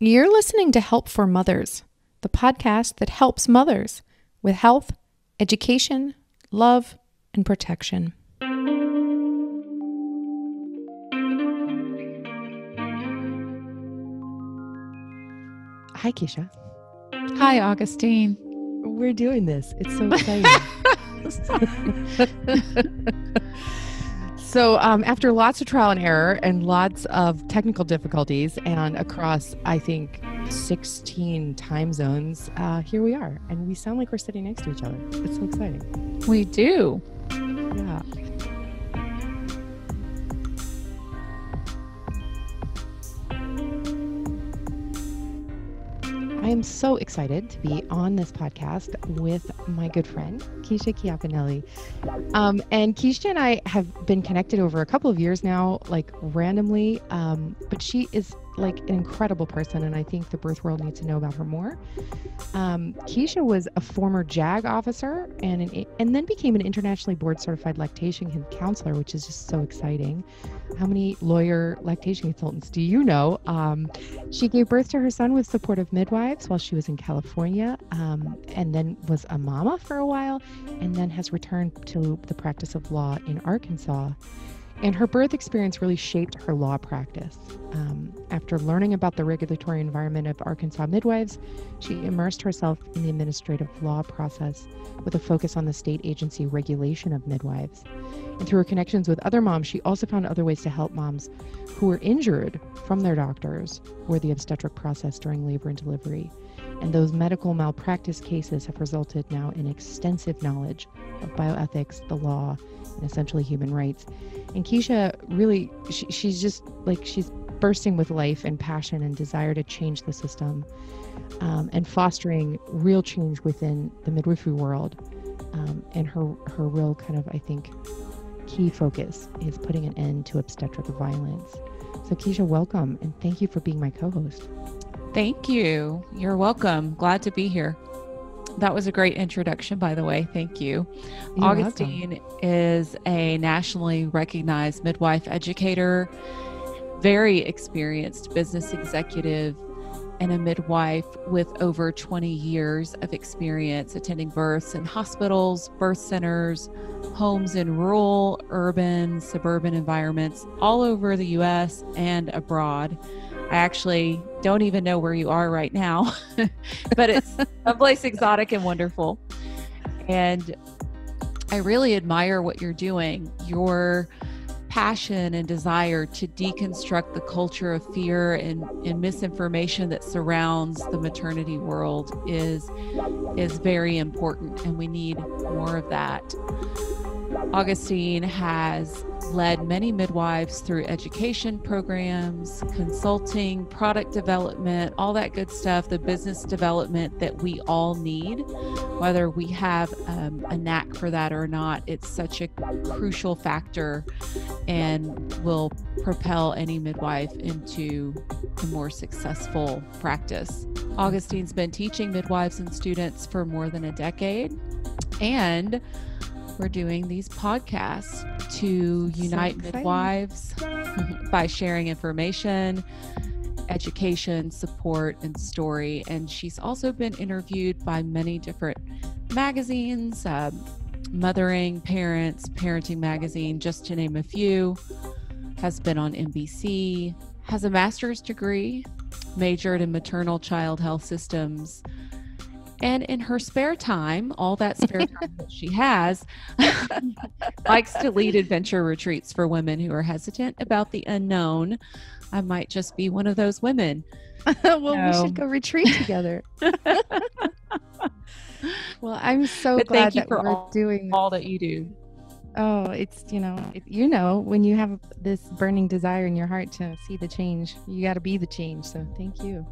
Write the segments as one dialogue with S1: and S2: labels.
S1: You're listening to Help for Mothers, the podcast that helps mothers with health, education, love, and protection. Hi, Kesha.
S2: Hi, Augustine.
S1: We're doing this. It's so exciting. So after lots of trial and error and lots of technical difficulties and across, I think, 16 time zones, here we are. And we sound like we're sitting next to each other. It's so exciting.
S2: We do.
S1: Yeah. I am so excited to be on this podcast with my good friend, Kesha Chiappinelli. And Kesha and I have been connected over a couple of years now, like randomly, but she is like an incredible person, and I think the birth world needs to know about her more. Kesha was a former JAG officer and then became an internationally board certified lactation counselor, which is just so exciting. How many lawyer lactation consultants do you know? She gave birth to her son with support of midwives while she was in California, and then was a mama for a while, and then has returned to the practice of law in Arkansas. And her birth experience really shaped her law practice. After learning about the regulatory environment of Arkansas midwives, she immersed herself in the administrative law process with a focus on the state agency regulation of midwives. And through her connections with other moms, she also found other ways to help moms who were injured from their doctors or the obstetric process during labor and delivery. And those medical malpractice cases have resulted now in extensive knowledge of bioethics, the law, and essentially human rights. And Kesha really, she's just like, she's bursting with life and passion and desire to change the system, and fostering real change within the midwifery world. And her real kind of, I think, key focus is putting an end to obstetric violence. So Kesha, welcome, and thank you for being my co-host.
S2: Thank you. You're welcome. Glad to be here. That was a great introduction, by the way. Thank you.
S1: You're
S2: Augustine is a nationally recognized midwife educator, very experienced business executive, and a midwife with over 20 years of experience attending births in hospitals, birth centers, homes in rural, urban, suburban environments all over the U.S. and abroad. I actually don't even know where you are right now, but it's a place exotic and wonderful. And I really admire what you're doing. Your passion and desire to deconstruct the culture of fear and misinformation that surrounds the maternity world is very important, and we need more of that. Augustine has led many midwives through education programs, consulting, product development, all that good stuff, the business development that we all need, whether we have a knack for that or not. It's such a crucial factor and will propel any midwife into a more successful practice. Augustine's been teaching midwives and students for more than a decade, and we're doing these podcasts to unite midwives by sharing information, education, support, and story. And she's also been interviewed by many different magazines, Mothering, Parents, Parenting Magazine, just to name a few, has been on NBC, has a master's degree, majored in maternal child health systems. And in her spare time, all that spare time that she has, likes to lead adventure retreats for women who are hesitant about the unknown. I might just be one of those women.
S1: Well, we should go retreat together. Well, I'm so glad that we're doing
S2: all that you do.
S1: Oh, it's, when you have this burning desire in your heart to see the change, you got to be the change. So thank you.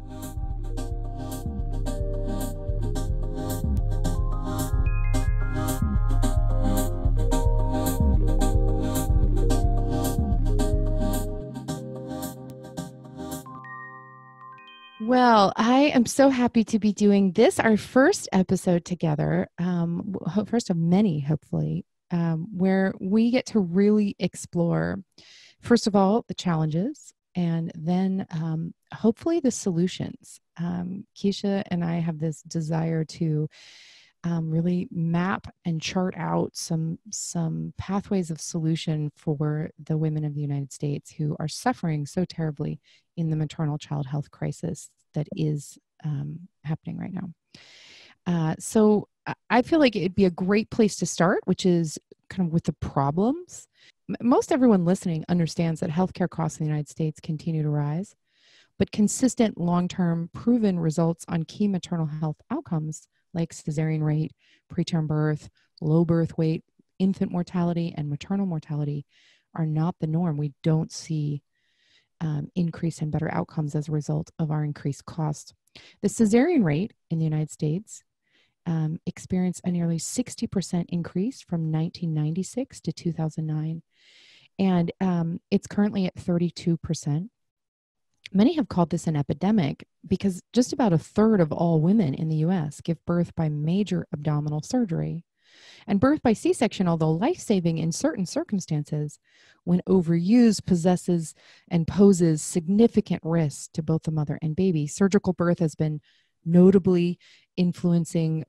S1: Well, I am so happy to be doing this, our first episode together, first of many, hopefully, where we get to really explore, first of all, the challenges, and then hopefully the solutions. Kesha and I have this desire to really map and chart out some pathways of solution for the women of the United States who are suffering so terribly in the maternal child health crisis that is happening right now. So I feel like it'd be a great place to start, which is kind of with the problems. Most everyone listening understands that healthcare costs in the United States continue to rise, but consistent long-term proven results on key maternal health outcomes like cesarean rate, preterm birth, low birth weight, infant mortality, and maternal mortality are not the norm. We don't see increase in better outcomes as a result of our increased costs. The cesarean rate in the United States experienced a nearly 60% increase from 1996 to 2009, and it's currently at 32%. Many have called this an epidemic because just about a third of all women in the U.S. give birth by major abdominal surgery. And birth by C-section, although life-saving in certain circumstances, when overused, possesses and poses significant risks to both the mother and baby. Surgical birth has been notably influencing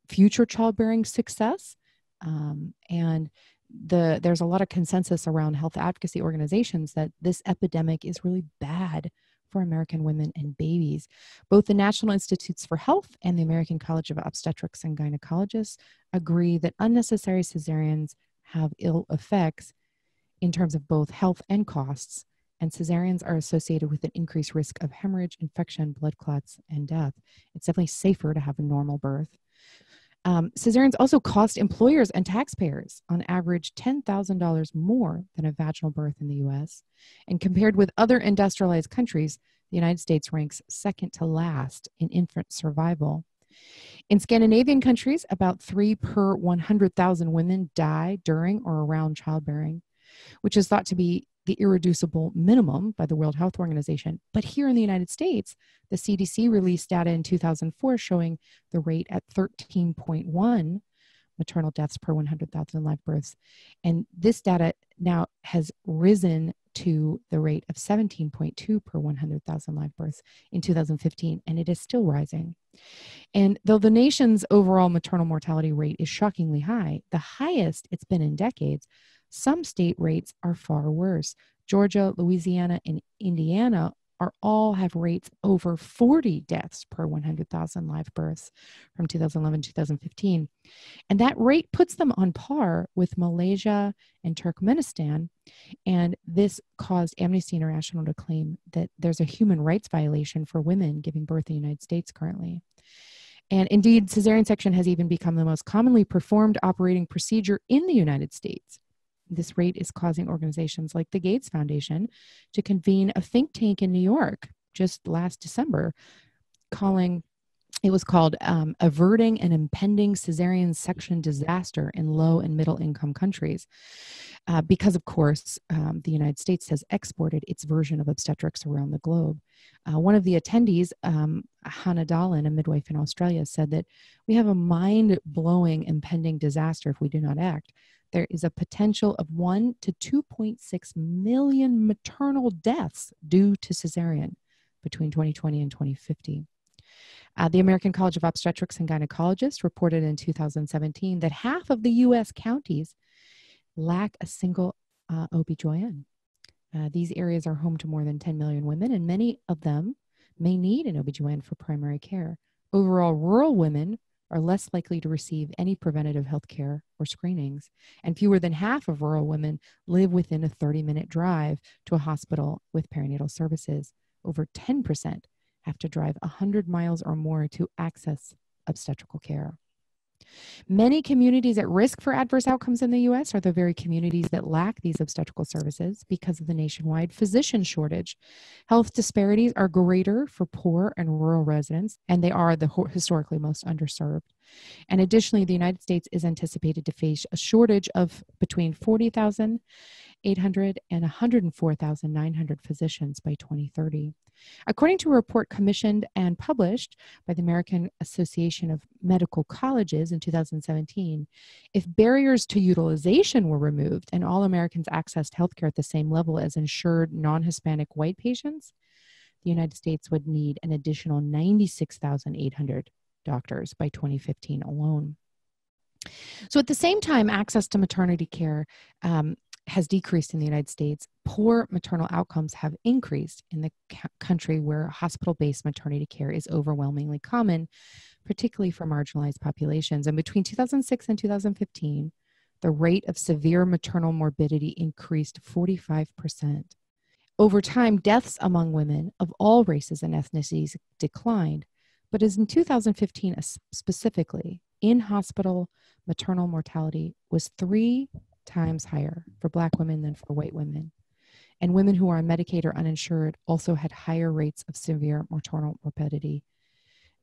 S1: future childbearing success, and there's a lot of consensus around health advocacy organizations that this epidemic is really bad for American women and babies. Both the National Institutes for Health and the American College of Obstetrics and Gynecologists agree that unnecessary cesareans have ill effects in terms of both health and costs, and cesareans are associated with an increased risk of hemorrhage, infection, blood clots, and death. It's definitely safer to have a normal birth. Cesareans also cost employers and taxpayers on average $10,000 more than a vaginal birth in the U.S. And compared with other industrialized countries, the United States ranks second to last in infant survival. In Scandinavian countries, about 3 per 100,000 women die during or around childbearing, which is thought to be the irreducible minimum by the World Health Organization. But here in the United States, the CDC released data in 2004 showing the rate at 13.1 maternal deaths per 100,000 live births. And this data now has risen to the rate of 17.2 per 100,000 live births in 2015, and it is still rising. And though the nation's overall maternal mortality rate is shockingly high, the highest it's been in decades, some state rates are far worse. Georgia, Louisiana, and Indiana all have rates over 40 deaths per 100,000 live births from 2011 to 2015. And that rate puts them on par with Malaysia and Turkmenistan. And this caused Amnesty International to claim that there's a human rights violation for women giving birth in the United States currently. And indeed, cesarean section has even become the most commonly performed operating procedure in the United States. This rate is causing organizations like the Gates Foundation to convene a think tank in New York just last December, it was called Averting an Impending Cesarean Section Disaster in Low and Middle Income Countries. Because, of course, the United States has exported its version of obstetrics around the globe. One of the attendees, Hannah Dahlen, a midwife in Australia, said that we have a mind-blowing impending disaster if we do not act. There is a potential of 1 to 2.6 million maternal deaths due to cesarean between 2020 and 2050. The American College of Obstetrics and Gynecologists reported in 2017 that half of the U.S. counties lack a single OB/GYN. These areas are home to more than 10 million women, and many of them may need an OB/GYN for primary care. Overall, rural women are less likely to receive any preventative health care or screenings, and fewer than half of rural women live within a 30-minute drive to a hospital with perinatal services. Over 10% have to drive 100 miles or more to access obstetrical care. Many communities at risk for adverse outcomes in the U.S. are the very communities that lack these obstetrical services because of the nationwide physician shortage. Health disparities are greater for poor and rural residents, and they are the historically most underserved. And additionally, the United States is anticipated to face a shortage of between 40,800 and 104,900 physicians by 2030. According to a report commissioned and published by the American Association of Medical Colleges in 2017, if barriers to utilization were removed and all Americans accessed healthcare at the same level as insured non-Hispanic white patients, the United States would need an additional 96,800 doctors by 2015 alone. So at the same time, access to maternity care has decreased in the United States. Poor maternal outcomes have increased in the country where hospital-based maternity care is overwhelmingly common, particularly for marginalized populations. And between 2006 and 2015, the rate of severe maternal morbidity increased 45%. Over time, deaths among women of all races and ethnicities declined, but as in 2015 specifically, in-hospital maternal mortality was 3 times higher for Black women than for white women. And women who are on Medicaid or uninsured also had higher rates of severe maternal morbidity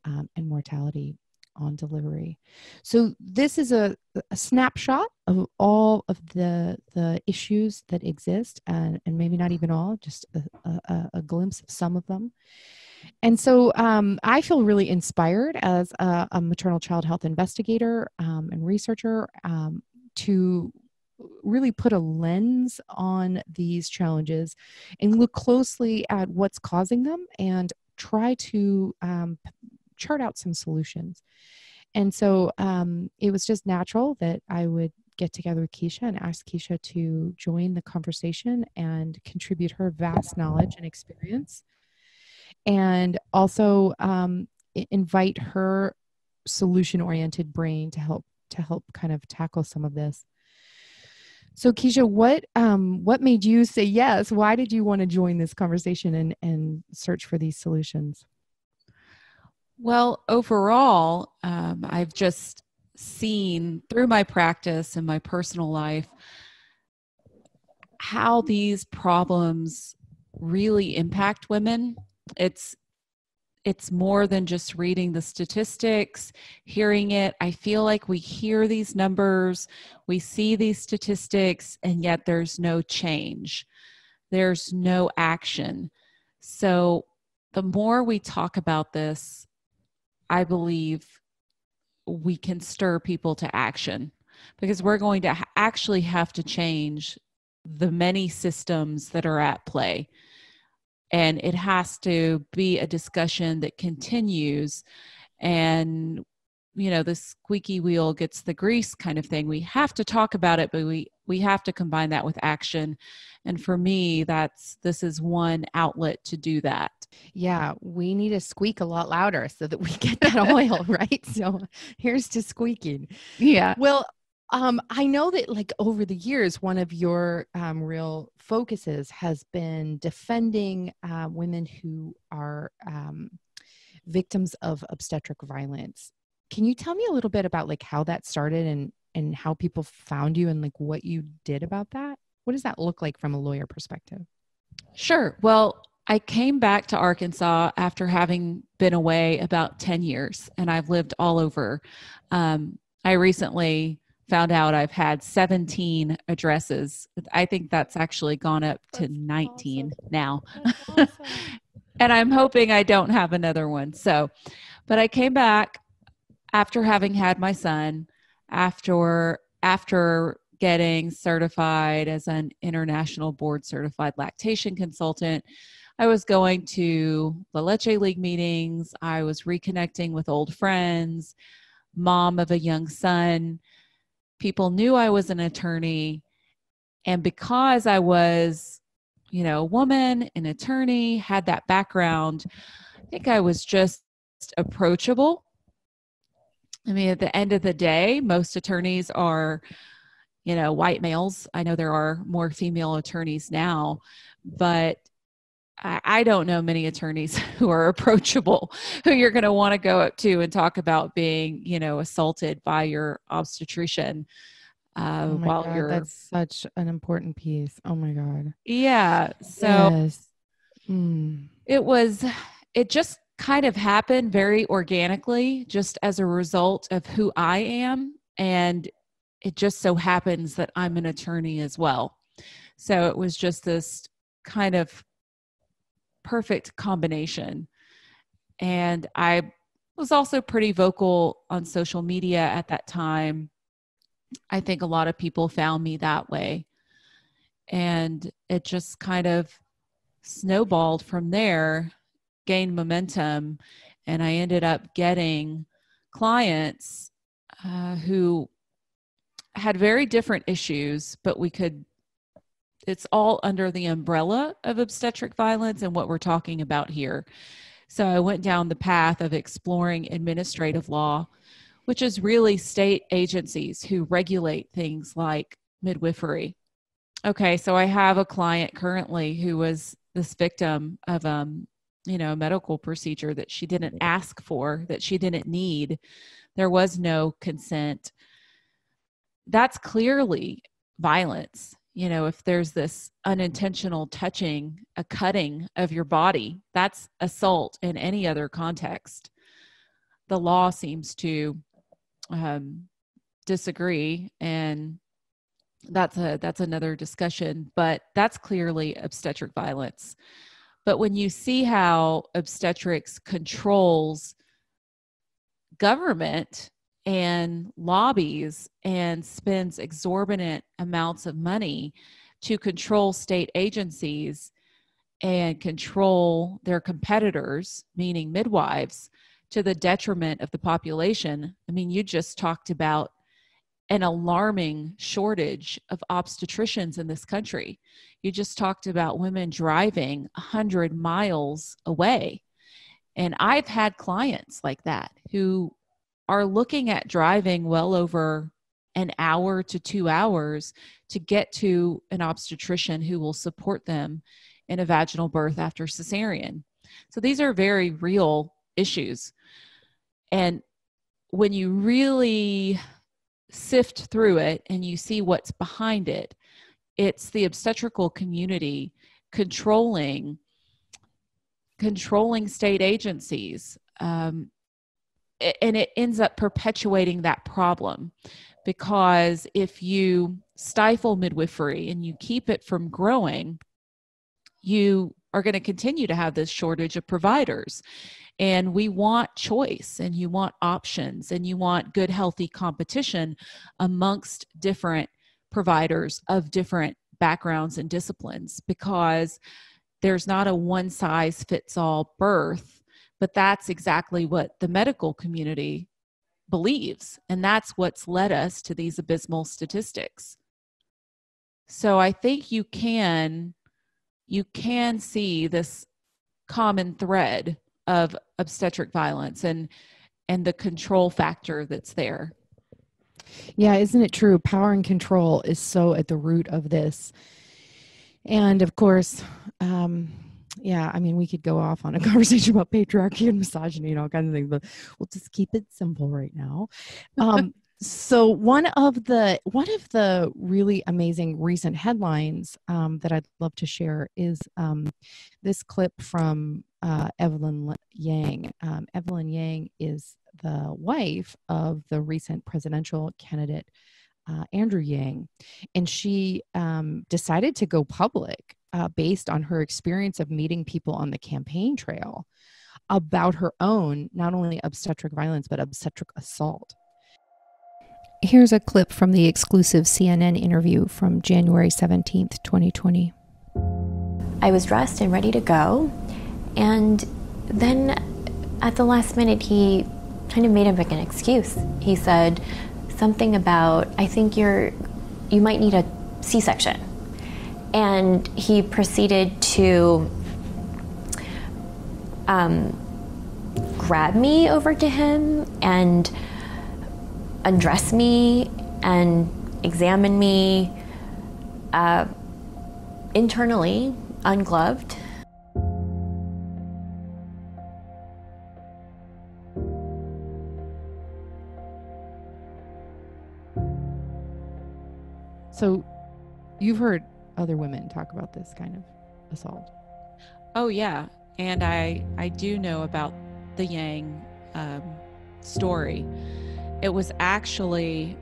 S1: and mortality on delivery. So this is a snapshot of all of the issues that exist, and maybe not even all, just a glimpse of some of them. And so I feel really inspired as a maternal child health investigator and researcher to really put a lens on these challenges and look closely at what's causing them and try to chart out some solutions. And so it was just natural that I would get together with Kesha and ask Kesha to join the conversation and contribute her vast knowledge and experience, and also invite her solution-oriented brain to help kind of tackle some of this. So Kesha, what made you say yes? Why did you want to join this conversation and search for these solutions?
S2: Well, overall, I've just seen through my practice and my personal life how these problems really impact women. It's more than just reading the statistics, hearing it. I feel like we hear these numbers, we see these statistics, and yet there's no change. There's no action. So the more we talk about this, I believe we can stir people to action, because we're going to actually have to change the many systems that are at play. And it has to be a discussion that continues, and, you know, the squeaky wheel gets the grease kind of thing. We have to talk about it, but we have to combine that with action. And for me, this is one outlet to do that.
S1: Yeah, we need to squeak a lot louder so that we get that oil, right? So here's to squeaking.
S2: Yeah.
S1: Well, I know that like over the years, one of your real focuses has been defending women who are victims of obstetric violence. Can you tell me a little bit about like how that started and how people found you and like what you did about that? What does that look like from a lawyer perspective? Sure.
S2: Well, I came back to Arkansas after having been away about 10 years, and I've lived all over. I recently found out I've had 17 addresses. I think that's actually gone up to 19 now. Awesome. And I'm hoping I don't have another one. So, but I came back after having had my son, after getting certified as an international board certified lactation consultant. I was going to La Leche League meetings. I was reconnecting with old friends, mom of a young son. People knew I was an attorney. And because I was, you know, a woman, an attorney, had that background, I think I was just approachable. I mean, at the end of the day, most attorneys are, you know, white males. I know there are more female attorneys now, but I don't know many attorneys who are approachable, who you're going to want to go up to and talk about being, you know, assaulted by your obstetrician.
S1: Oh my God, that's such an important piece. Oh my God.
S2: Yeah. So
S1: yes.
S2: It just kind of happened very organically, just as a result of who I am. And it just so happens that I'm an attorney as well. So it was just this kind of perfect combination. And I was also pretty vocal on social media at that time. I think a lot of people found me that way. And it just kind of snowballed from there. gained momentum, and I ended up getting clients who had very different issues, but it's all under the umbrella of obstetric violence and what we're talking about here. So I went down the path of exploring administrative law, which is really state agencies who regulate things like midwifery. Okay, so I have a client currently who was this victim of a medical procedure that she didn't ask for, that she didn't need. There was no consent. That's clearly violence. If there's this unintentional touching, a cutting of your body, that's assault in any other context. The law seems to disagree, and that's another discussion, but that's clearly obstetric violence. But when you see how obstetrics controls government and lobbies and spends exorbitant amounts of money to control state agencies and control their competitors, meaning midwives, to the detriment of the population. I mean, you just talked about an alarming shortage of obstetricians in this country. You just talked about women driving 100 miles away. And I've had clients like that who are looking at driving well over an hour to 2 hours to get to an obstetrician who will support them in a vaginal birth after cesarean. So these are very real issues. And when you really sift through it and you see what's behind it, it's the obstetrical community controlling state agencies. And it ends up perpetuating that problem, because if you stifle midwifery and you keep it from growing, you are going to continue to have this shortage of providers. And we want choice, and you want options, and you want good, healthy competition amongst different providers of different backgrounds and disciplines, because there's not a one-size-fits-all birth. But that's exactly what the medical community believes. And that's what's led us to these abysmal statistics. So I think you can see this common thread of obstetric violence and the control factor that's there.
S1: Yeah, isn't it true? Power and control is so at the root of this. And of course, yeah, I mean, we could go off on a conversation about patriarchy and misogyny and all kinds of things, but we'll just keep it simple right now. So one of the really amazing recent headlines that I'd love to share is this clip from Evelyn Yang. Evelyn Yang is the wife of the recent presidential candidate, Andrew Yang, and she decided to go public based on her experience of meeting people on the campaign trail about her own, not only obstetric violence, but obstetric assault. Here's a clip from the exclusive CNN interview from January 17th, 2020.
S3: I was dressed and ready to go, and then at the last minute, he kind of made up an excuse. He said something about, I think you might need a C-section. And he proceeded to grab me over to him and undress me and examine me internally, ungloved.
S1: So you've heard other women talk about this kind of assault.
S2: Oh yeah. And I do know about the Yang story. It was actually,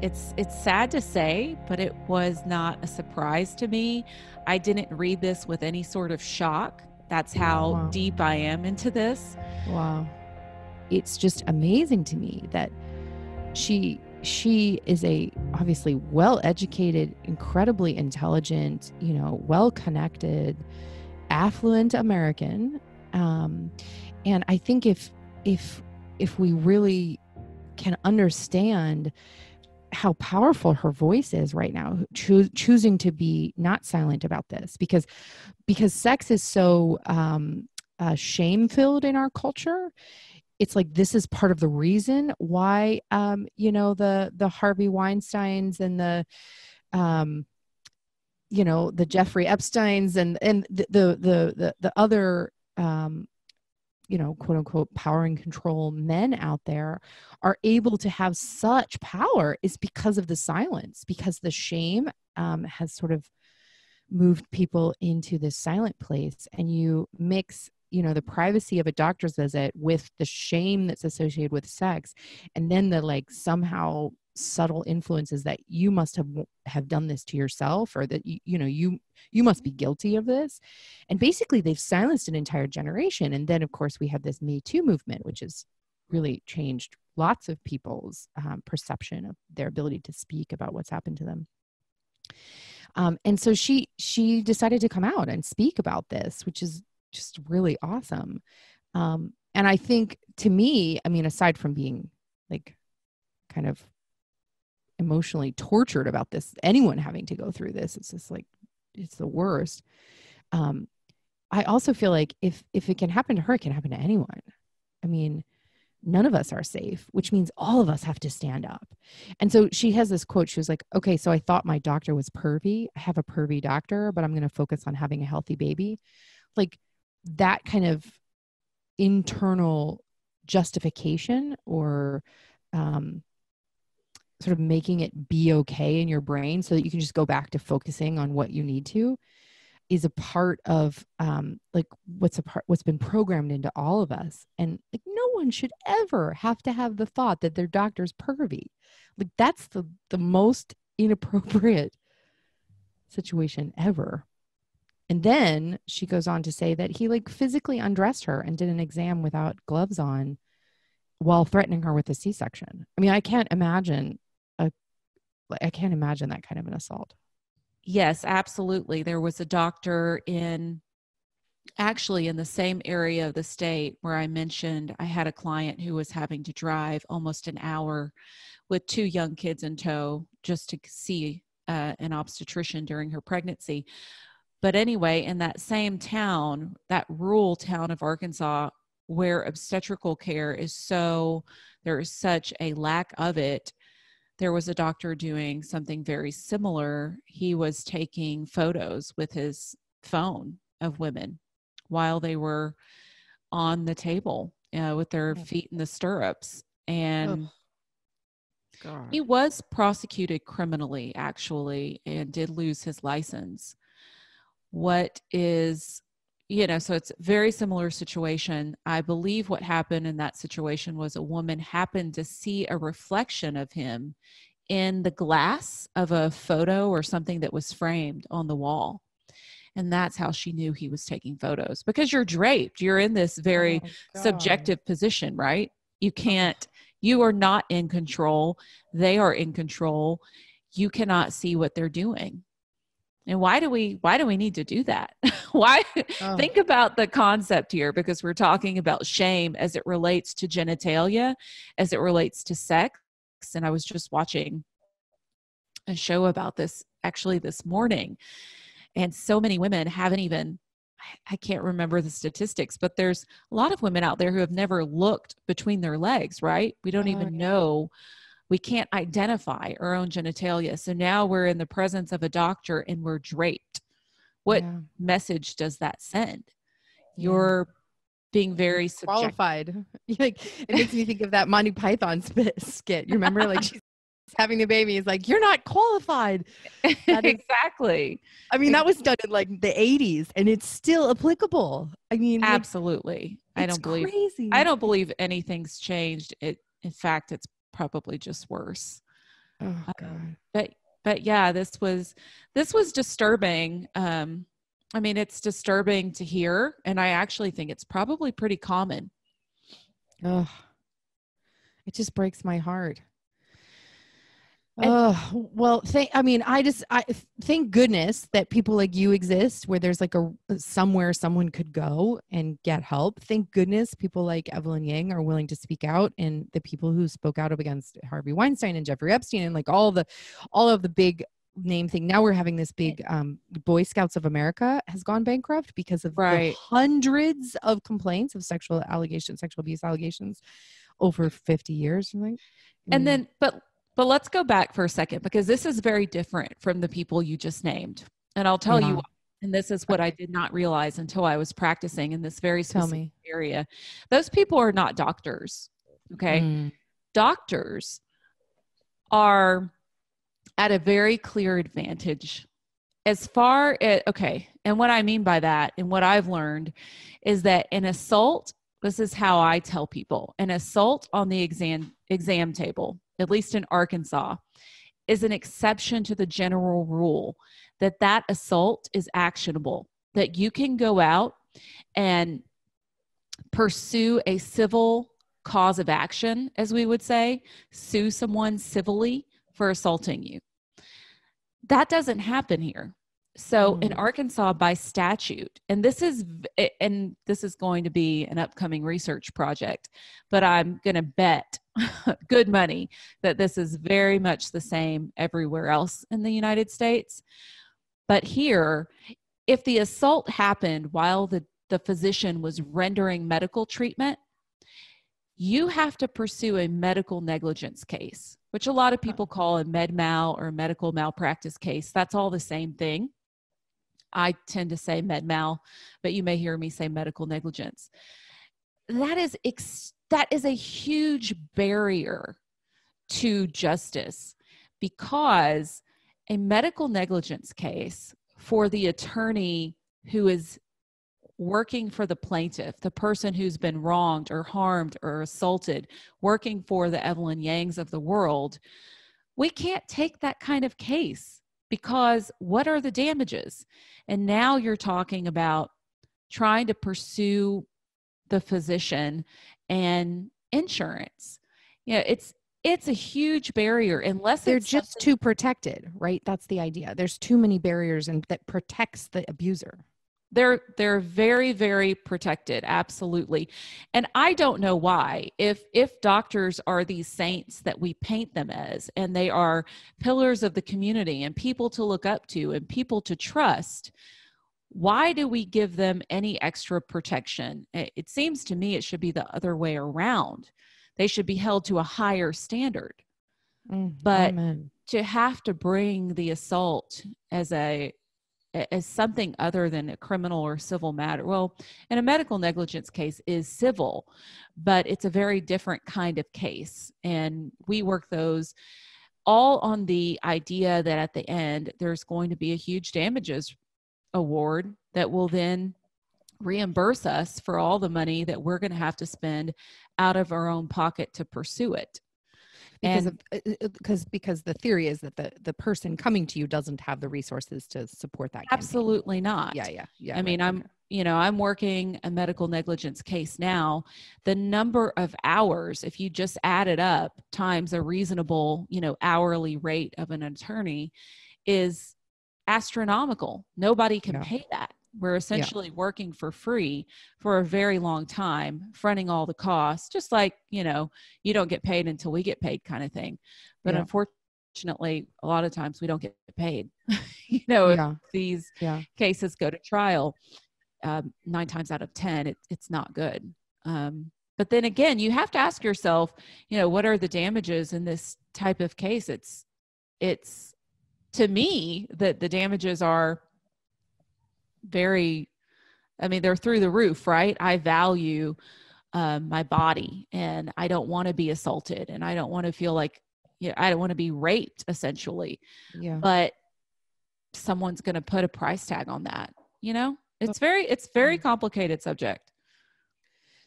S2: it's sad to say, but it was not a surprise to me. I didn't read this with any sort of shock. That's how deep I am into this.
S1: Wow. It's just amazing to me that she is a obviously well-educated, incredibly intelligent, well-connected affluent American. And I think if we really can understand how powerful her voice is right now, choosing to be not silent about this, because sex is so shame-filled in our culture. It's like, this is part of the reason why, the Harvey Weinsteins and the Jeffrey Epsteins and the other, quote unquote, power and control men out there are able to have such power, is because of the silence, because the shame has sort of moved people into this silent place. And you mix, the privacy of a doctor's visit with the shame that's associated with sex, and then the like somehow subtle influences that you must have done this to yourself, or that you must be guilty of this. And basically they've silenced an entire generation. And then of course we have this Me Too movement, which has really changed lots of people's perception of their ability to speak about what's happened to them. And so she decided to come out and speak about this, which is just really awesome. And I think, to me, I mean, aside from being like kind of emotionally tortured about this, anyone having to go through this, it's just like, it's the worst. I also feel like if it can happen to her, it can happen to anyone. I mean, none of us are safe, which means all of us have to stand up. And so she has this quote. She was like, okay, so I thought my doctor was pervy. I have a pervy doctor, but I'm going to focus on having a healthy baby. Like, that kind of internal justification, or sort of making it be okay in your brain so that you can just go back to focusing on what you need to, is a part of what's been programmed into all of us. And like, no one should ever have to have the thought that their doctor's pervy. Like, that's the most inappropriate situation ever. And then she goes on to say that he like physically undressed her and did an exam without gloves on while threatening her with a C-section. I mean, I can't imagine that kind of an assault.
S2: Yes, absolutely. There was a doctor actually in the same area of the state where I mentioned I had a client who was having to drive almost an hour with 2 young kids in tow just to see an obstetrician during her pregnancy. But anyway, in that same town, that rural town of Arkansas, where obstetrical care there is such a lack of it, there was a doctor doing something very similar. He was taking photos with his phone of women while they were on the table with their feet in the stirrups. And he was prosecuted criminally, actually, and did lose his license. So it's a very similar situation. I believe what happened in that situation was a woman happened to see a reflection of him in the glass of a photo or something that was framed on the wall. And that's how she knew he was taking photos, because you're draped. You're in this very subjective position, right? You are not in control. They are in control. You cannot see what they're doing. And why do we need to do that? Think about the concept here, because we're talking about shame as it relates to genitalia, as it relates to sex. And I was just watching a show about this actually this morning. And so many women I can't remember the statistics, but there's a lot of women out there who have never looked between their legs, right? We don't even know. We can't identify our own genitalia. So now we're in the presence of a doctor and we're draped. What message does that send? You're being very
S1: qualified. Like, it makes me think of that Monty Python skit. You remember, like, she's having the baby. It's like, you're not qualified.
S2: Exactly.
S1: I mean, that was done in like the 80s, and it's still applicable. I mean,
S2: absolutely. I don't believe anything's changed. In fact, it's probably just worse.
S1: Oh God.
S2: But yeah, this was disturbing. I mean, it's disturbing to hear, and I actually think it's probably pretty common.
S1: Oh, it just breaks my heart. Well, I thank goodness that people like you exist where there's like somewhere someone could go and get help. Thank goodness people like Evelyn Yang are willing to speak out, and the people who spoke out against Harvey Weinstein and Jeffrey Epstein and like all of the big name thing. Now we're having this big Boy Scouts of America has gone bankrupt because of the hundreds of complaints of sexual abuse allegations over 50 years, right?
S2: And then, but let's go back for a second, because this is very different from the people you just named. And I'll tell you why. And this is what I did not realize until I was practicing in this very specific area. Those people are not doctors. Okay. Doctors are at a very clear advantage as far as, and what I mean by that and what I've learned is that an assault, this is how I tell people, an assault on the exam table, at least in Arkansas, is an exception to the general rule that assault is actionable, that you can go out and pursue a civil cause of action, as we would say, sue someone civilly for assaulting you. That doesn't happen here. So in Arkansas, by statute, and this is going to be an upcoming research project, but I'm going to bet good money that this is very much the same everywhere else in the United States. But here, if the assault happened while the physician was rendering medical treatment, you have to pursue a medical negligence case, which a lot of people call a med mal or medical malpractice case. That's all the same thing. I tend to say med mal, but you may hear me say medical negligence. That is a huge barrier to justice, because a medical negligence case for the attorney who is working for the plaintiff, the person who's been wronged or harmed or assaulted, working for the Evelyn Yangs of the world, we can't take that kind of case, because what are the damages? And now you're talking about trying to pursue the physician and insurance. It's a huge barrier unless
S1: they're just too protected, right? That's the idea. There's too many barriers and that protects the abuser.
S2: They're very, very protected. Absolutely. And I don't know why, if doctors are these saints that we paint them as, and they are pillars of the community and people to look up to and people to trust, why do we give them any extra protection? It seems to me it should be the other way around. They should be held to a higher standard. But
S1: Amen.
S2: To have to bring the assault as something other than a criminal or civil matter. Well, in a medical negligence case is civil, but it's a very different kind of case. And we work those all on the idea that at the end, there's going to be a huge damages award that will then reimburse us for all the money that we're going to have to spend out of our own pocket to pursue it.
S1: Because the theory is that the person coming to you doesn't have the resources to support that campaign.
S2: Absolutely not.
S1: Yeah.
S2: I mean, I'm working a medical negligence case now. The number of hours, if you just add it up times a reasonable, hourly rate of an attorney, is astronomical. Nobody can pay that. We're essentially working for free for a very long time, fronting all the costs, just like, you don't get paid until we get paid kind of thing. But unfortunately, a lot of times we don't get paid. If these cases go to trial, 9 times out of 10, it's not good. But then again, you have to ask yourself, what are the damages in this type of case? It's to me that the damages are they're through the roof, right? I value my body, and I don't want to be assaulted, and I don't want to feel like, I don't want to be raped, essentially. Yeah. But someone's going to put a price tag on that. It's very complicated subject.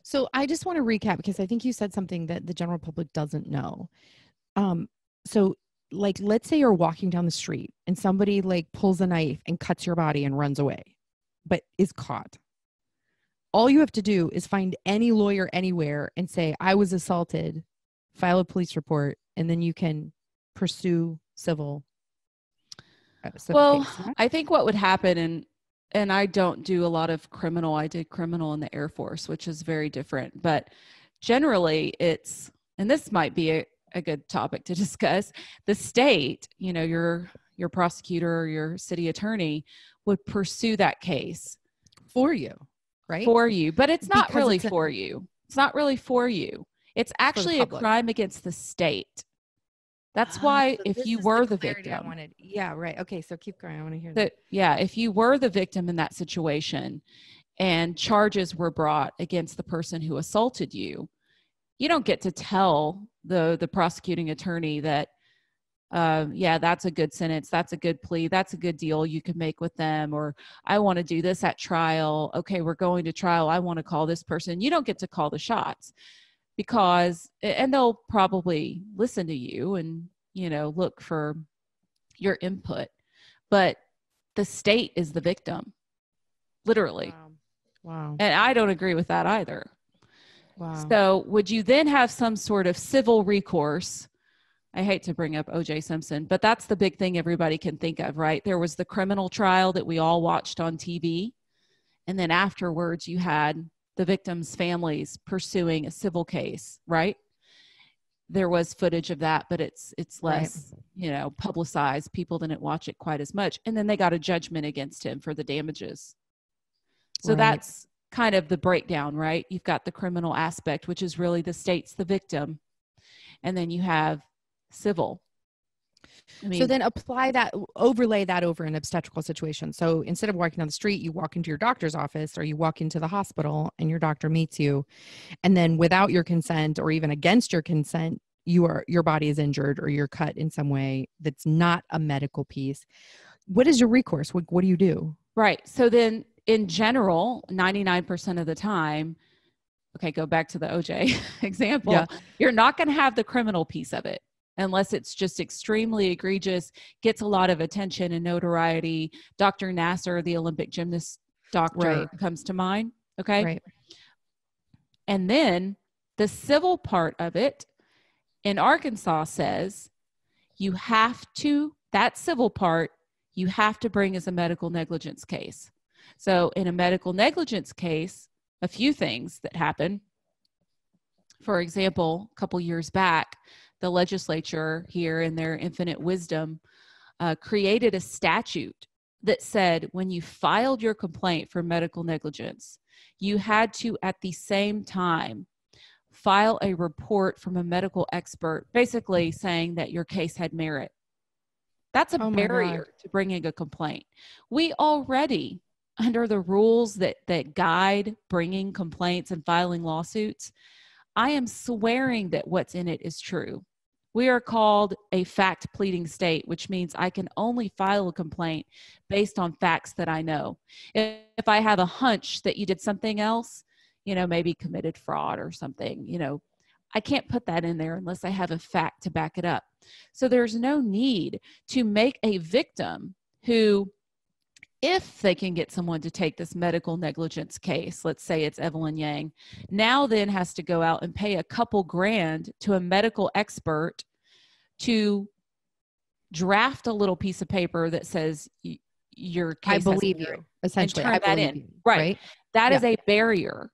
S1: So I just want to recap, because I think you said something that the general public doesn't know. So like, let's say you're walking down the street and somebody like pulls a knife and cuts your body and runs away, but is caught. All you have to do is find any lawyer anywhere and say, I was assaulted, file a police report, and then you can pursue civil
S2: Well,
S1: case, yeah?
S2: I think what would happen, and I don't do a lot of criminal. I did criminal in the Air Force, which is very different. But generally it's, and this might be a good topic to discuss, the state, your prosecutor or your city attorney would pursue that case
S1: For you, right?
S2: for you, but it's not
S1: Because
S2: really
S1: it's
S2: for you. It's not really for you. It's actually a
S1: public.
S2: crime against the state. That's why
S1: So
S2: if
S1: this
S2: you
S1: is
S2: were the
S1: clarity I
S2: victim,
S1: wanted. Yeah, right. Okay, so keep going. I want to hear that.
S2: if you were the victim in that situation and charges were brought against the person who assaulted you, you don't get to tell the prosecuting attorney that, yeah, that's a good sentence, that's a good plea, that's a good deal you can make with them, or I want to do this at trial. Okay, we're going to trial. I want to call this person. You don't get to call the shots, because, and they'll probably listen to you and, look for your input, but the state is the victim, literally.
S1: Wow.
S2: And I don't agree with that either.
S1: Wow.
S2: So would you then have some sort of civil recourse? I hate to bring up O.J. Simpson, but that's the big thing everybody can think of, right? There was the criminal trial that we all watched on TV. And then afterwards, you had the victims' families pursuing a civil case, right? There was footage of that, but it's less, publicized. People didn't watch it quite as much. And then they got a judgment against him for the damages. So that's kind of the breakdown, right? You've got the criminal aspect, which is really the state's the victim. And then you have civil.
S1: So then overlay that over an obstetrical situation. So instead of walking down the street, you walk into your doctor's office or you walk into the hospital and your doctor meets you. And then without your consent or even against your consent, your body is injured or you're cut in some way that's not a medical piece. What is your recourse? What do you do?
S2: Right. So then in general, 99% of the time, okay, go back to the OJ example, you're not going to have the criminal piece of it. Unless it's just extremely egregious, gets a lot of attention and notoriety. Dr. Nasser, the Olympic gymnast doctor, comes to mind. Okay.
S1: Right.
S2: And then the civil part of it in Arkansas says that civil part, you have to bring as a medical negligence case. So in a medical negligence case, a few things that happen. For example, a couple years back, the legislature here in their infinite wisdom created a statute that said when you filed your complaint for medical negligence, you had to at the same time file a report from a medical expert basically saying that your case had merit. That's a barrier to bringing a complaint. We already, under the rules that guide bringing complaints and filing lawsuits, I am swearing that what's in it is true. We are called a fact pleading state, which means I can only file a complaint based on facts that I know. If I have a hunch that you did something else, maybe committed fraud or something, I can't put that in there unless I have a fact to back it up. So there's no need to make a victim who, if they can get someone to take this medical negligence case, let's say it's Evelyn Yang, now then has to go out and pay a couple grand to a medical expert to draft a little piece of paper that says your case
S1: I believe you, essentially.
S2: And turn that in.
S1: You,
S2: right. That is a barrier.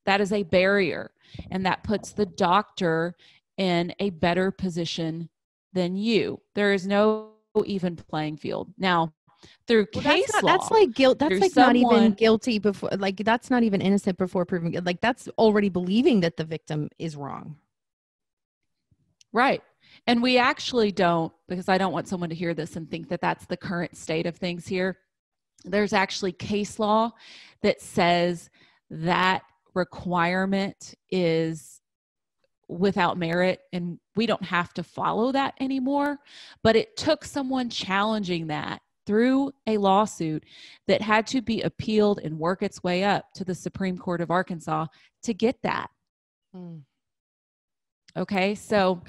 S2: That is a barrier. And that puts the doctor in a better position than you. There is no even playing field. Now, through case law,
S1: that's like guilt. That's like not even guilty before, like that's not even innocent before proven. Like that's already believing that the victim is wrong.
S2: Right. And we actually don't, because I don't want someone to hear this and think that that's the current state of things here. There's actually case law that says that requirement is without merit, and we don't have to follow that anymore. But it took someone challenging that through a lawsuit that had to be appealed and work its way up to the Supreme Court of Arkansas to get that. Okay, so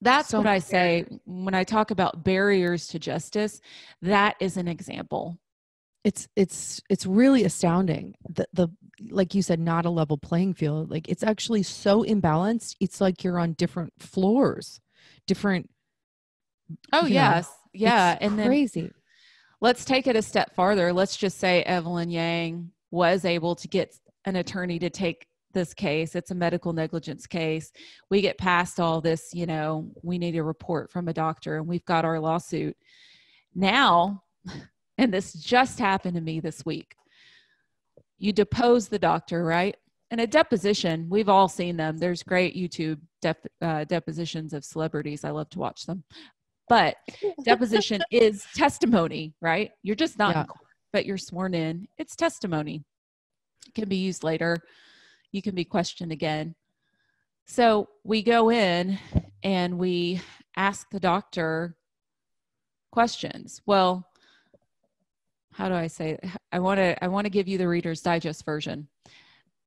S2: that's what I say when I talk about barriers to justice. That is an example.
S1: It's really astounding. The like you said, not a level playing field. Like it's actually so imbalanced. It's like you're on different floors, different
S2: Oh, yes. Yeah.
S1: It's
S2: And then
S1: crazy.
S2: let's take it a step farther. Let's just say Evelyn Yang was able to get an attorney to take this case. It's a medical negligence case. We get past all this, we need a report from a doctor and we've got our lawsuit. Now, and this just happened to me this week, you depose the doctor, right? And a deposition, we've all seen them. There's great YouTube depositions of celebrities. I love to watch them. But deposition is testimony, right? You're just not in court, but you're sworn in. It's testimony. It can be used later. You can be questioned again. So we go in and we ask the doctor questions. Well, how do I say it? I want to give you the Reader's Digest version.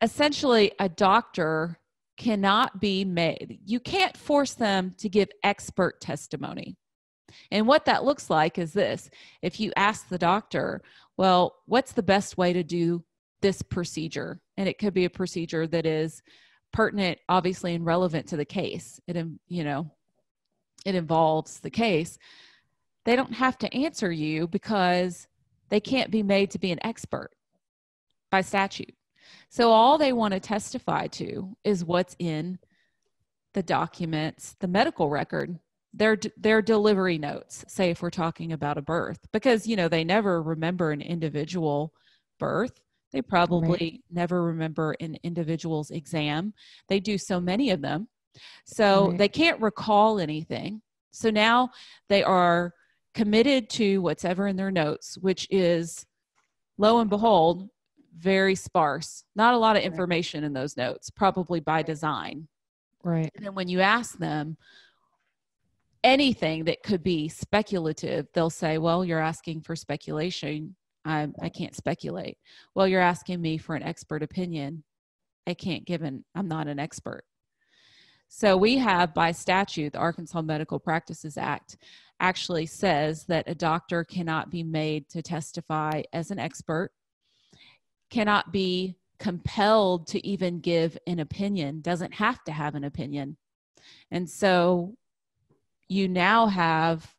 S2: Essentially, a doctor cannot be made. You can't force them to give expert testimony. And what that looks like is this. If you ask the doctor, well, what's the best way to do this procedure? And it could be a procedure that is pertinent, obviously, and relevant to the case. It involves the case. They don't have to answer you because they can't be made to be an expert by statute. So all they want to testify to is what's in the documents, the medical record, their delivery notes, say if we're talking about a birth, because, they never remember an individual birth. They probably never remember an individual's exam. They do so many of them. So they can't recall anything. So now they are committed to whatever in their notes, which is, lo and behold, very sparse. Not a lot of information in those notes, probably by design.
S1: Right.
S2: And then when you ask them anything that could be speculative, they'll say, well, you're asking for speculation. I can't speculate. Well, you're asking me for an expert opinion. I'm not an expert. So we have, by statute, the Arkansas Medical Practices Act actually says that a doctor cannot be made to testify as an expert, cannot be compelled to even give an opinion, doesn't have to have an opinion. And so you now have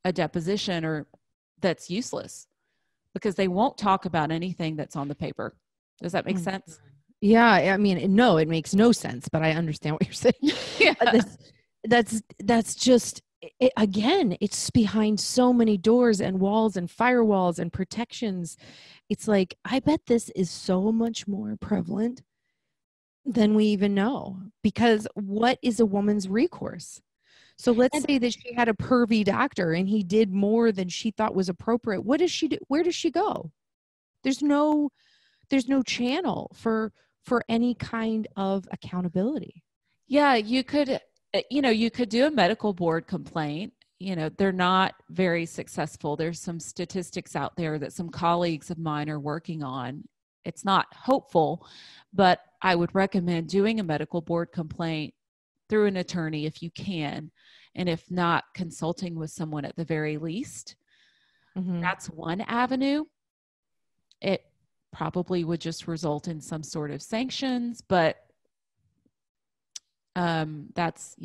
S2: a deposition that's useless because they won't talk about anything that's on the paper. Does that make sense?
S1: Yeah. I mean, no, it makes no sense, but I understand what you're saying. Yeah. That's just, again, it's behind so many doors and walls and firewalls and protections. It's like, I bet this is so much more prevalent than we even know, because what is a woman's recourse? So let's say that she had a pervy doctor and he did more than she thought was appropriate. What does she do? Where does she go? There's no channel for any kind of accountability.
S2: Yeah, you could do a medical board complaint. They're not very successful. There's some statistics out there that some colleagues of mine are working on. It's not hopeful, but I would recommend doing a medical board complaint through an attorney if you can, and if not, consulting with someone at the very least. Mm-hmm. That's one avenue. It probably would just result in some sort of sanctions, but that's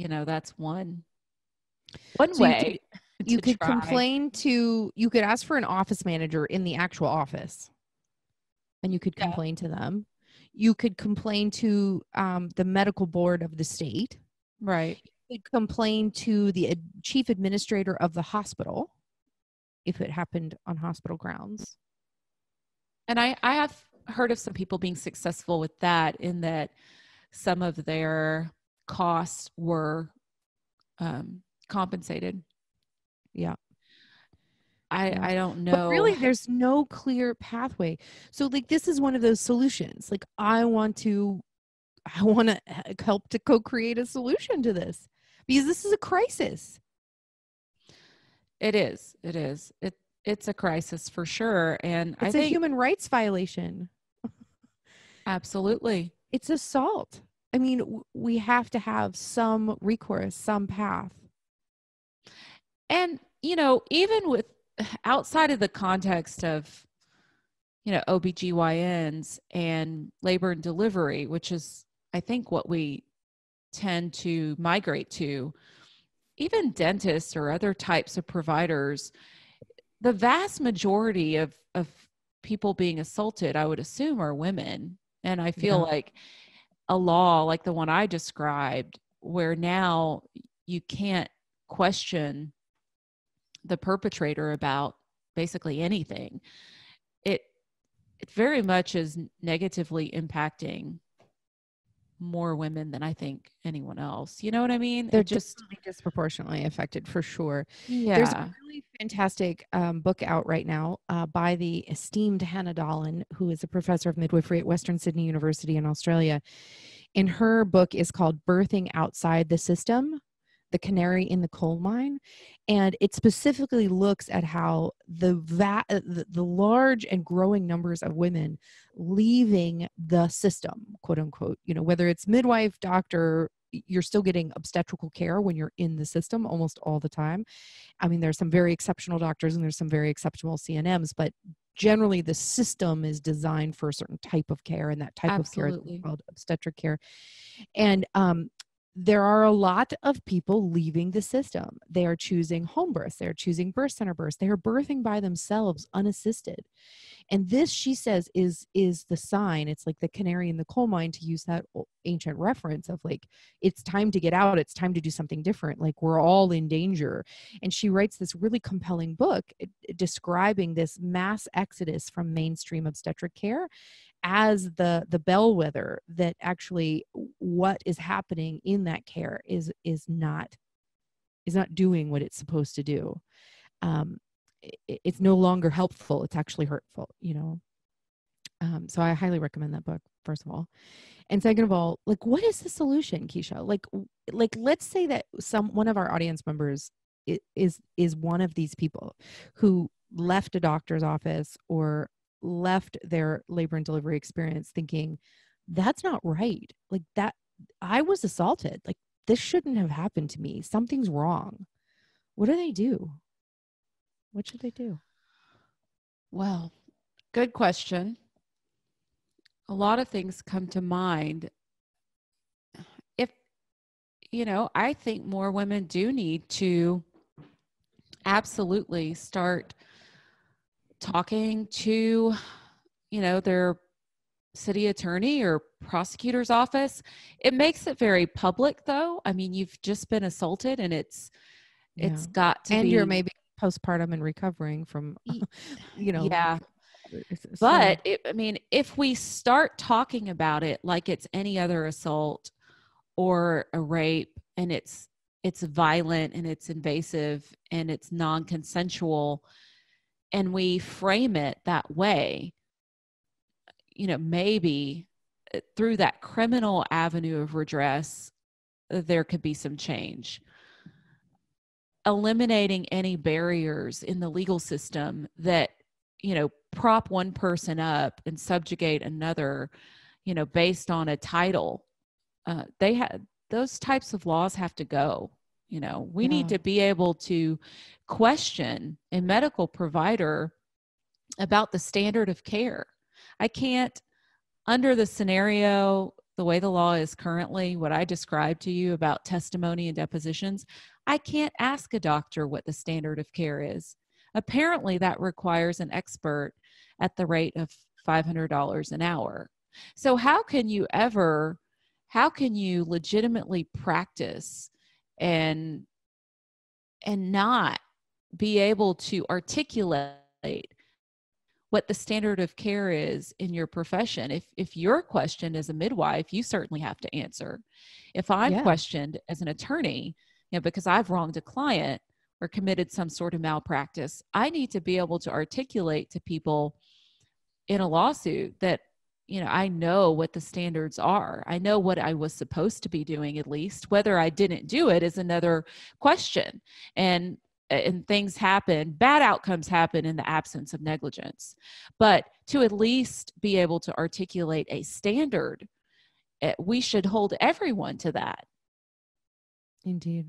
S2: one
S1: so
S2: way.
S1: You could complain to, you could ask for an office manager in the actual office, and you could complain to them. You could complain to the medical board of the state.
S2: Right.
S1: You could complain to the chief administrator of the hospital if it happened on hospital grounds.
S2: And I have heard of some people being successful with that, in that some of their costs were compensated.
S1: Yeah.
S2: I don't know.
S1: But really, there's no clear pathway. So this is one of those solutions. I want to help to co-create a solution to this, because this is a crisis.
S2: It is. It's a crisis for sure. And
S1: it's a human rights violation.
S2: Absolutely.
S1: It's assault. I mean, we have to have some recourse, some path.
S2: And, even with outside of the context of, OBGYNs and labor and delivery, which is, I think, what we tend to migrate to, even dentists or other types of providers, the vast majority of people being assaulted, I would assume, are women. And I feel like a law like the one I described, where now you can't question the perpetrator about basically anything, it very much is negatively impacting more women than I think anyone else. You know what I mean?
S1: They're just disproportionately affected for sure.
S2: Yeah.
S1: There's a really fantastic book out right now by the esteemed Hannah Dolan, who is a professor of midwifery at Western Sydney University in Australia. And her book is called Birthing Outside the System, The Canary in the Coal Mine. And it specifically looks at how the large and growing numbers of women leaving the system, quote unquote, you know, whether it's midwife, doctor, you're still getting obstetrical care when you're in the system almost all the time. I mean, there's some very exceptional doctors and there's some very exceptional CNMs, but generally the system is designed for a certain type of care, and that type of care is called obstetric care. And there are a lot of people leaving the system. They are choosing home births. They're choosing birth center births. They are birthing by themselves, unassisted. And this, she says, is the sign. It's like the canary in the coal mine, to use that ancient reference of like, it's time to get out. It's time to do something different. Like, we're all in danger. And she writes this really compelling book describing this mass exodus from mainstream obstetric care as the bellwether that actually what is happening in that care is not doing what it's supposed to do. It's no longer helpful. It's actually hurtful, you know? So I highly recommend that book, first of all. And second of all, like, what is the solution, Kesha? Like let's say that one of our audience members is one of these people who left a doctor's office or left their labor and delivery experience thinking, that's not right. Like, that I was assaulted. Like, this shouldn't have happened to me. Something's wrong. What do they do? What should they do?
S2: Well, good question. A lot of things come to mind. If, you know, I think more women do need to absolutely start talking to, you know, their city attorney or prosecutor's office. It makes it very public, though. I mean, you've just been assaulted, and it's got to be.
S1: And you're maybe postpartum and recovering from, you know.
S2: Yeah. But I mean, if we start talking about it like it's any other assault or a rape, and it's violent and it's invasive and it's non-consensual, and we frame it that way, you know, maybe through that criminal avenue of redress, there could be some change. Eliminating any barriers in the legal system that, you know, prop one person up and subjugate another, you know, based on a title. Those types of laws have to go. You know, we need to be able to question a medical provider about the standard of care. I can't, under the scenario, the way the law is currently, what I described to you about testimony and depositions, I can't ask a doctor what the standard of care is. Apparently, that requires an expert at the rate of $500 an hour. So how can you legitimately practice and not be able to articulate what the standard of care is in your profession? If you're questioned as a midwife, you certainly have to answer. If I'm questioned as an attorney, you know, because I've wronged a client or committed some sort of malpractice, I need to be able to articulate to people in a lawsuit that, you know, I know what the standards are. I know what I was supposed to be doing, at least. Whether I didn't do it is another question. And things happen, bad outcomes happen in the absence of negligence. But to at least be able to articulate a standard, we should hold everyone to that.
S1: Indeed.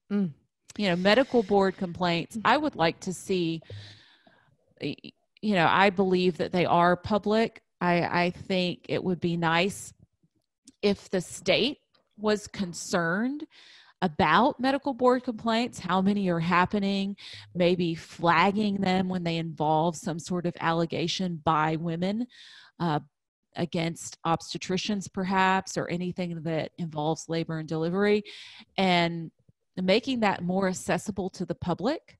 S2: You know, medical board complaints, I would like to see, you know, I believe that they are public. I think it would be nice if the state was concerned about medical board complaints, how many are happening, maybe flagging them when they involve some sort of allegation by women against obstetricians perhaps, or anything that involves labor and delivery, and making that more accessible to the public.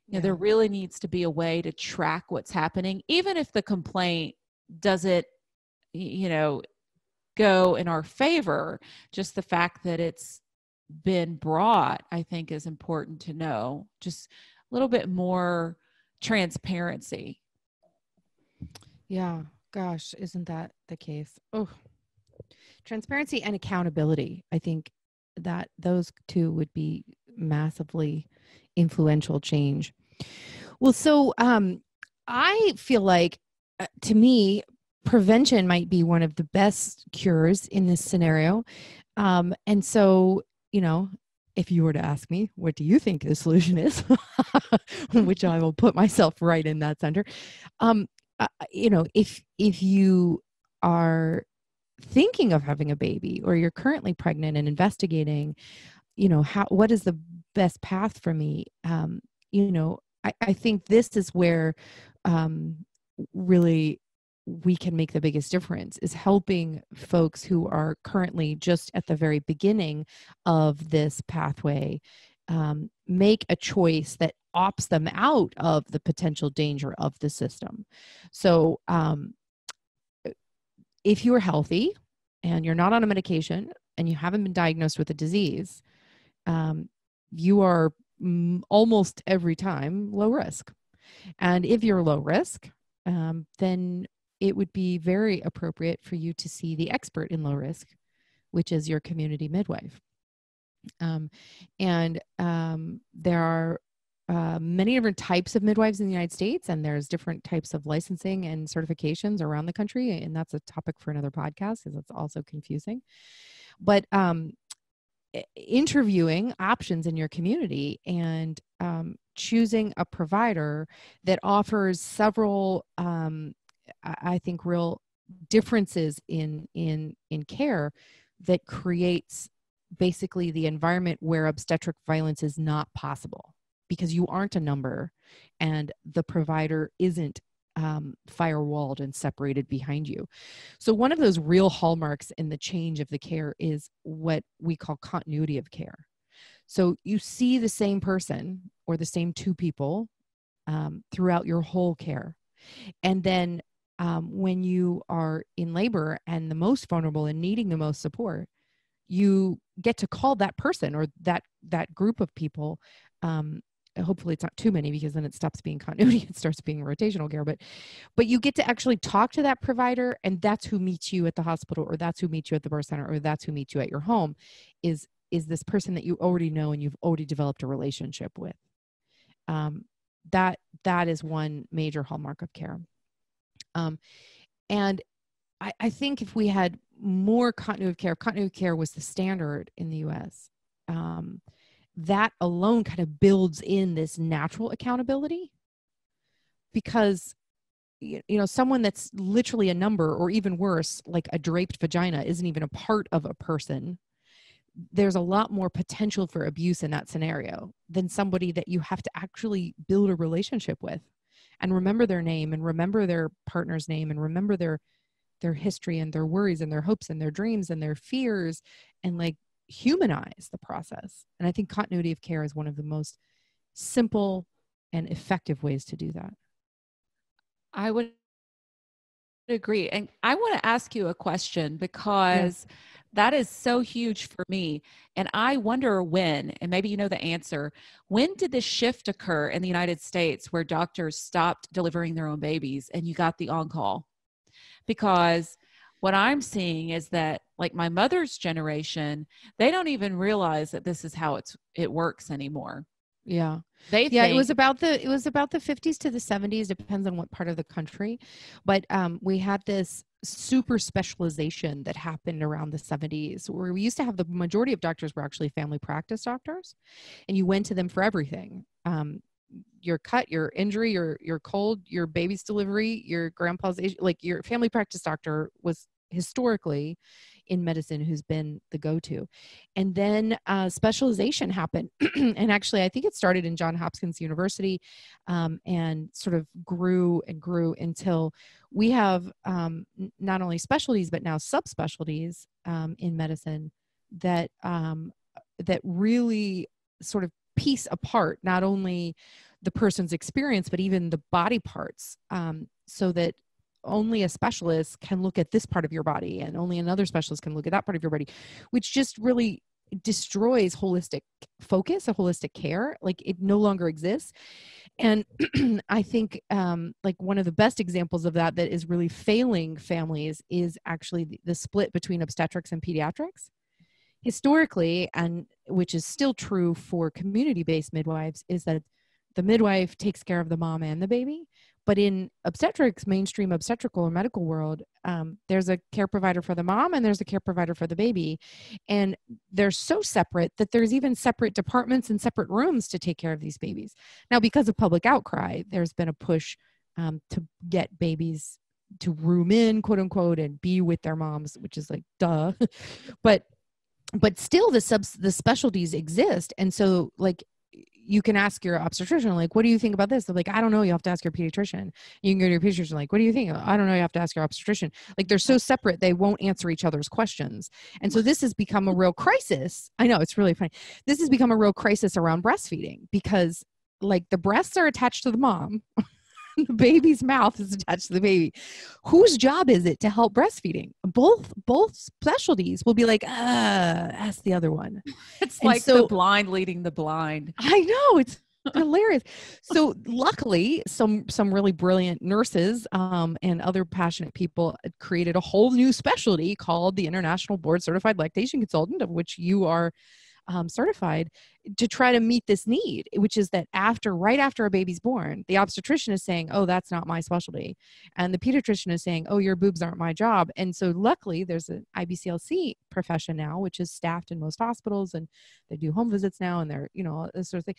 S2: You know, there really needs to be a way to track what's happening, even if the complaint doesn't, you know, go in our favor. Just the fact that it's been brought, I think, is important to know. Just a little bit more transparency.
S1: Yeah, gosh, isn't that the case? Oh, transparency and accountability. I think that those two would be massively influential change. Well, so I feel like, to me, prevention might be one of the best cures in this scenario. And so, you know, if you were to ask me, what do you think the solution is? Which I will put myself right in that center. You know, if you are thinking of having a baby, or you're currently pregnant and investigating, you know, what is the best path for me? You know, I think this is where really we can make the biggest difference, is helping folks who are currently just at the very beginning of this pathway make a choice that opts them out of the potential danger of the system. So if you are healthy and you're not on a medication and you haven't been diagnosed with a disease, you are almost every time low risk. And if you're low risk, then it would be very appropriate for you to see the expert in low risk, which is your community midwife. And there are many different types of midwives in the United States, and there's different types of licensing and certifications around the country. And that's a topic for another podcast, because it's also confusing. But interviewing options in your community and choosing a provider that offers several, I think, real differences in care that creates basically the environment where obstetric violence is not possible, because you aren't a number and the provider isn't firewalled and separated behind you. So one of those real hallmarks in the change of the care is what we call continuity of care. So you see the same person or the same two people throughout your whole care. And then when you are in labor and the most vulnerable and needing the most support, you get to call that person or that group of people. Hopefully it's not too many, because then it stops being continuity, it starts being rotational care, but you get to actually talk to that provider, and that's who meets you at the hospital, or that's who meets you at the birth center, or that's who meets you at your home, is this person that you already know and you've already developed a relationship with. That is one major hallmark of care. And I think if we had more continuity of care was the standard in the US, that alone kind of builds in this natural accountability, because, you know, someone that's literally a number, or even worse, like a draped vagina, isn't even a part of a person. There's a lot more potential for abuse in that scenario than somebody that you have to actually build a relationship with and remember their name and remember their partner's name and remember their history and their worries and their hopes and their dreams and their fears, and like humanize the process. And I think continuity of care is one of the most simple and effective ways to do that.
S2: I would agree. And I want to ask you a question, because that is so huge for me. And I wonder when, and maybe you know the answer, when did this shift occur in the United States where doctors stopped delivering their own babies and you got the on-call? Because what I'm seeing is that, like, my mother's generation, they don't even realize that this is how it works anymore.
S1: Yeah.
S2: It
S1: was about the 50s to the 70s, depends on what part of the country. But we had this super specialization that happened around the 70s, where we used to have the majority of doctors were actually family practice doctors, and you went to them for everything. Your cut, your injury, your cold, your baby's delivery, your grandpa's age, like your family practice doctor was historically in medicine who's been the go-to. And then specialization happened. And actually, I think it started in Johns Hopkins University and sort of grew and grew until we have not only specialties, but now subspecialties in medicine that that really sort of piece apart not only the person's experience, but even the body parts, so that only a specialist can look at this part of your body and only another specialist can look at that part of your body, which just really destroys holistic focus, a holistic care. Like, it no longer exists. And I think like one of the best examples of that is really failing families is actually the split between obstetrics and pediatrics. Historically, and which is still true for community-based midwives, is that the midwife takes care of the mom and the baby. But in obstetrics, mainstream obstetrical or medical world, there's a care provider for the mom and there's a care provider for the baby. And they're so separate that there's even separate departments and separate rooms to take care of these babies. Now, because of public outcry, there's been a push to get babies to room in, quote unquote, and be with their moms, which is like, duh. But still the specialties exist. And so, like, you can ask your obstetrician, like, what do you think about this? They're like, I don't know. You have to ask your pediatrician. You can go to your pediatrician, like, what do you think? I don't know. You have to ask your obstetrician. Like, they're so separate, they won't answer each other's questions. And so this has become a real crisis. I know, it's really funny. This has become a real crisis around breastfeeding because, like, the breasts are attached to the mom. The baby's mouth is attached to the baby. Whose job is it to help breastfeeding? Both specialties will be like, ask the other one.
S2: It's like the blind leading the blind.
S1: I know, it's hilarious. So luckily, some really brilliant nurses and other passionate people created a whole new specialty called the International Board Certified Lactation Consultant, of which you are certified, to try to meet this need, which is that right after a baby's born, the obstetrician is saying, oh, that's not my specialty. And the pediatrician is saying, oh, your boobs aren't my job. And so luckily there's an IBCLC profession now, which is staffed in most hospitals, and they do home visits now, and they're, this sort of thing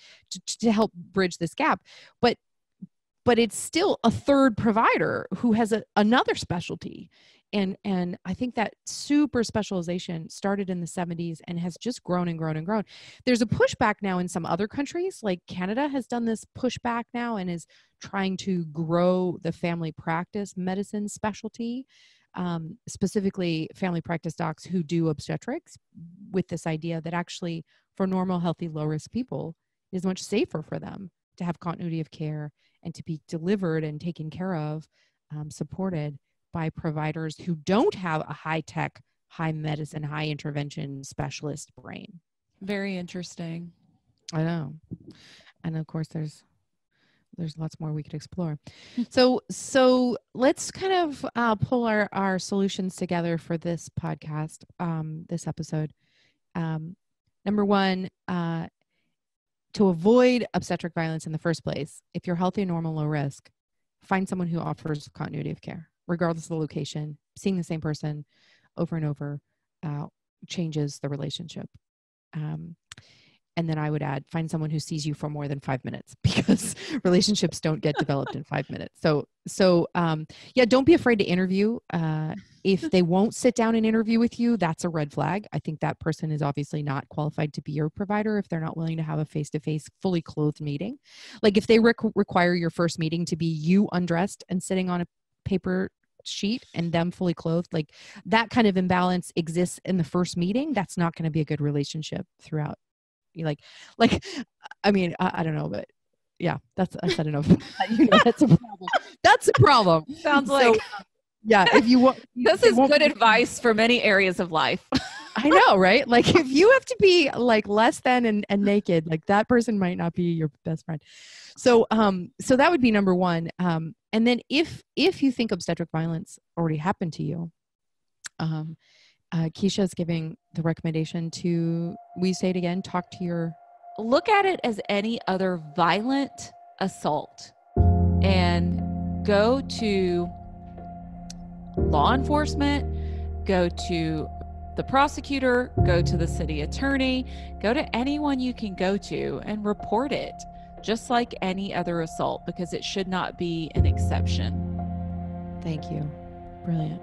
S1: to help bridge this gap. But it's still a third provider who has another specialty. And I think that super specialization started in the 70s and has just grown and grown and grown. There's a pushback now in some other countries, like Canada has done this pushback now and is trying to grow the family practice medicine specialty, specifically family practice docs who do obstetrics, with this idea that actually for normal, healthy, low-risk people, it is much safer for them to have continuity of care and to be delivered and taken care of, supported by providers who don't have a high-tech, high medicine, high intervention specialist brain.
S2: Very interesting.
S1: I know. And of course there's lots more we could explore. So let's kind of pull our solutions together for this podcast, this episode. Number one, to avoid obstetric violence in the first place, if you're healthy, normal, low risk, find someone who offers continuity of care, regardless of the location. Seeing the same person over and over changes the relationship. And then I would add, find someone who sees you for more than 5 minutes, because relationships don't get developed in 5 minutes. So yeah, don't be afraid to interview. If they won't sit down and interview with you, that's a red flag. I think that person is obviously not qualified to be your provider if they're not willing to have a face-to-face, fully clothed meeting. Like if they require your first meeting to be you undressed and sitting on a paper sheet and them fully clothed, like that kind of imbalance exists in the first meeting, that's not going to be a good relationship throughout. I mean, I don't know, but yeah, I said enough. That's a problem. That's a problem.
S2: Sounds like,
S1: yeah, if you want,
S2: this is good advice for many areas of life.
S1: I know, right? Like if you have to be like less than and naked, like that person might not be your best friend. So that would be number one. And then if you think obstetric violence already happened to you, Kesha is giving the recommendation to, we say it again,
S2: look at it as any other violent assault and go to law enforcement, go to the prosecutor, go to the city attorney, go to anyone you can go to and report it, just like any other assault, because it should not be an exception.
S1: Thank you. Brilliant.